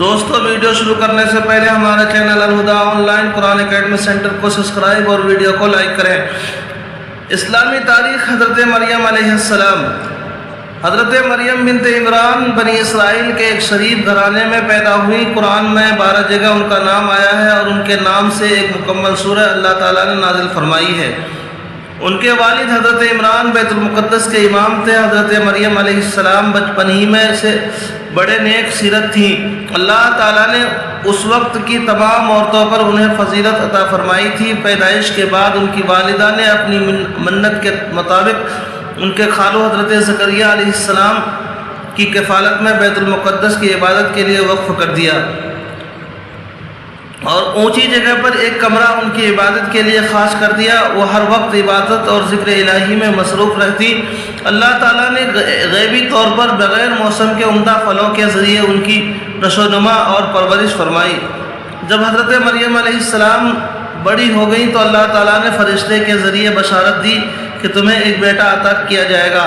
دوستو ویڈیو شروع کرنے سے پہلے ہمارے channel Alhuda online Quran academy centre کو سبسکرائب اور ویڈیو کو لائک کریں۔ اسلامی تاریخ حضرت مریم علیہ السلام۔ حضرت مریم بنت عمران بنی اسرائیل کے ایک شریف گھرانے میں پیدا ہوئی۔ قرآن میں 12 جگہ ان کا نام آیا ہے اور ان کے نام سے ایک مکمل سورہ اللہ تعالیٰ نے نازل فرمائی ہے۔ ان کے والد حضرت عمران بیت المقدس کے امام تھے۔ حضرت مریم علیہ السلام بچپن ہی میں سے بڑے نیک سیرت تھیں۔ اللہ تعالیٰ نے اس وقت کی تمام عورتوں پر انہیں فضیلت عطا فرمائی تھی۔ پیدائش کے بعد ان کی والدہ نے اپنی منت کے مطابق ان کے خالو حضرت زکریا علیہ السلام کی کفالت میں بیت المقدس کی عبادت کے لیے وقف کر دیا اور اونچی جگہ پر ایک کمرہ ان کی عبادت کے لیے خاص کر دیا۔ وہ ہر وقت عبادت اور ذکر الہی میں مصروف رہتی۔ اللہ تعالیٰ نے غیبی طور پر بغیر موسم کے عمدہ پھلوں کے ذریعے ان کی نشو و نما اور پرورش فرمائی۔ جب حضرت مریم علیہ السلام بڑی ہو گئی تو اللہ تعالیٰ نے فرشتے کے ذریعے بشارت دی کہ تمہیں ایک بیٹا عطا کیا جائے گا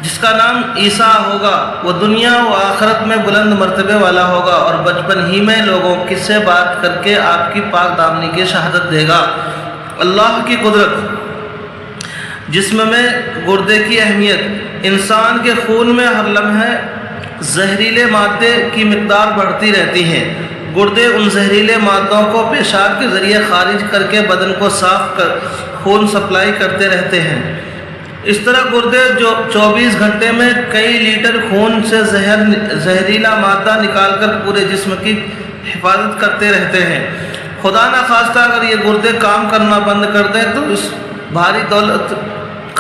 جس کا نام عیسیٰ ہوگا۔ وہ دنیا و آخرت میں بلند مرتبے والا ہوگا اور بچپن ہی میں لوگوں سے بات کر کے آپ کی پاک دامنی کی شہادت دے گا۔ اللہ کی قدرت۔ جسم میں گردے کی اہمیت۔ انسان کے خون میں ہر لمحے زہریلے مادے کی مقدار بڑھتی رہتی ہے۔ گردے ان زہریلے مادوں کو پیشاب کے ذریعے خارج کر کے بدن کو صاف کر خون سپلائی کرتے رہتے ہیں۔ اس طرح گردے جو 24 گھنٹے میں کئی لیٹر خون سے زہریلا مادہ نکال کر پورے جسم کی حفاظت کرتے رہتے ہیں۔ خدا نخواستہ اگر یہ گردے کام کرنا بند کر دیں تو اس بھاری دولت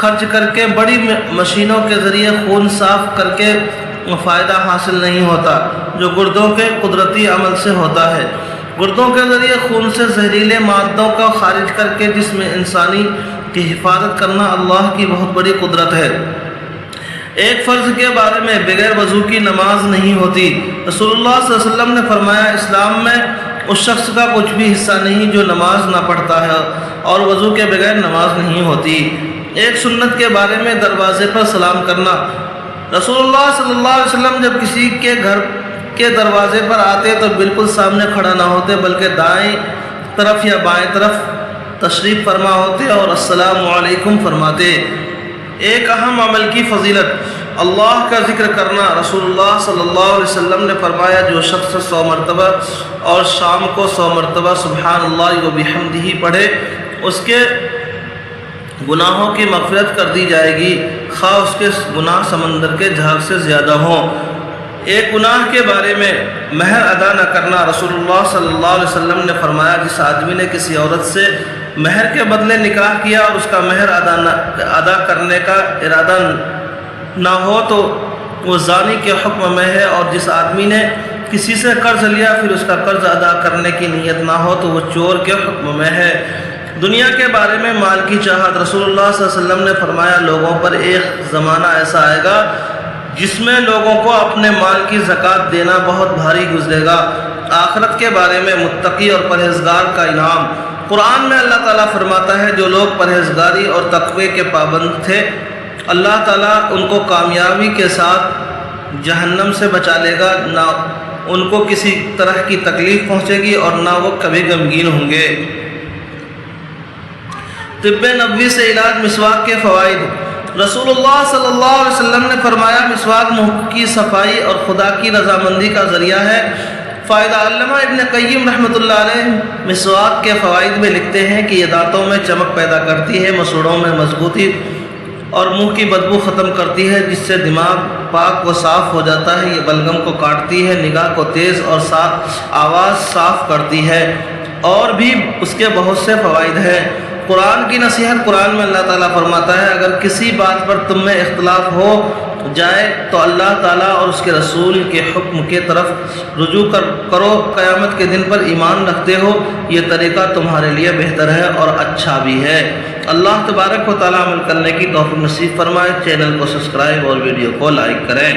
خرچ کر کے بڑی مشینوں کے ذریعے خون صاف کر کے فائدہ حاصل نہیں ہوتا جو گردوں کے قدرتی عمل سے ہوتا ہے۔ گردوں کے ذریعے خون سے زہریلے مادوں کو خارج کر کے جسم انسانی کی حفاظت کرنا اللہ کی بہت بڑی قدرت ہے۔ ایک فرض کے بارے میں بغیر وضو کی نماز نہیں ہوتی۔ رسول اللہ صلی اللہ علیہ وسلم نے فرمایا اسلام میں اس شخص کا کچھ بھی حصہ نہیں جو نماز نہ پڑھتا ہے اور وضو کے بغیر نماز نہیں ہوتی۔ ایک سنت کے بارے میں دروازے پر سلام کرنا۔ رسول اللہ صلی اللہ علیہ وسلم جب کسی کے گھر کے دروازے پر آتے تو بالکل سامنے کھڑا نہ ہوتے بلکہ دائیں طرف یا بائیں طرف تشریف فرما ہوتے اور السلام علیکم فرماتے۔ ایک اہم عمل کی فضیلت اللہ کا ذکر کرنا۔ رسول اللہ صلی اللہ علیہ وسلم نے فرمایا جو شخص 100 مرتبہ اور شام کو 100 مرتبہ سبحان اللہ و بحمدہ پڑھے اس کے گناہوں کی مغفرت کر دی جائے گی خواہ اس کے گناہ سمندر کے جھاگ سے زیادہ ہوں۔ ایک گناہ کے بارے میں مہر ادا نہ کرنا۔ رسول اللہ صلی اللہ علیہ وسلم نے فرمایا جس آدمی نے کسی عورت سے مہر کے بدلے نکاح کیا اور اس کا مہر ادا کرنے کا ارادہ نہ ہو تو وہ زانی کے حکم میں ہے، اور جس آدمی نے کسی سے قرض لیا پھر اس کا قرض ادا کرنے کی نیت نہ ہو تو وہ چور کے حکم میں ہے۔ دنیا کے بارے میں مال کی چاہت۔ رسول اللہ صلی اللہ علیہ وسلم نے فرمایا لوگوں پر ایک زمانہ ایسا آئے گا جس میں لوگوں کو اپنے مال کی زکوٰۃ دینا بہت بھاری گزرے گا۔ آخرت کے بارے میں متقی اور پرہیزگار کا انعام۔ قرآن میں اللہ تعالیٰ فرماتا ہے جو لوگ پرہیزگاری اور تقوی کے پابند تھے اللہ تعالیٰ ان کو کامیابی کے ساتھ جہنم سے بچا لے گا، نہ ان کو کسی طرح کی تکلیف پہنچے گی اور نہ وہ کبھی غمگین ہوں گے۔ طب نبوی سے علاج مسواک کے فوائد۔ رسول اللہ صلی اللہ علیہ وسلم نے فرمایا مسواک منہ کی صفائی اور خدا کی رضامندی کا ذریعہ ہے۔ فائدہ علامہ ابن قیم رحمۃ اللہ علیہ مسواک کے فوائد میں لکھتے ہیں کہ یہ دانتوں میں چمک پیدا کرتی ہے، مسوڑوں میں مضبوطی اور منہ کی بدبو ختم کرتی ہے جس سے دماغ پاک و صاف ہو جاتا ہے۔ یہ بلغم کو کاٹتی ہے، نگاہ کو تیز اور آواز صاف کرتی ہے، اور بھی اس کے بہت سے فوائد ہیں۔ قرآن کی نصیحت۔ قرآن میں اللہ تعالیٰ فرماتا ہے اگر کسی بات پر تم میں اختلاف ہو جائے تو اللہ تعالیٰ اور اس کے رسول کے حکم کے طرف رجوع کرو۔ قیامت کے دن پر ایمان رکھتے ہو یہ طریقہ تمہارے لیے بہتر ہے اور اچھا بھی ہے۔ اللہ تبارک و تعالیٰ عمل کرنے کی توفیق نصیب فرمائے۔ چینل کو سبسکرائب اور ویڈیو کو لائک کریں۔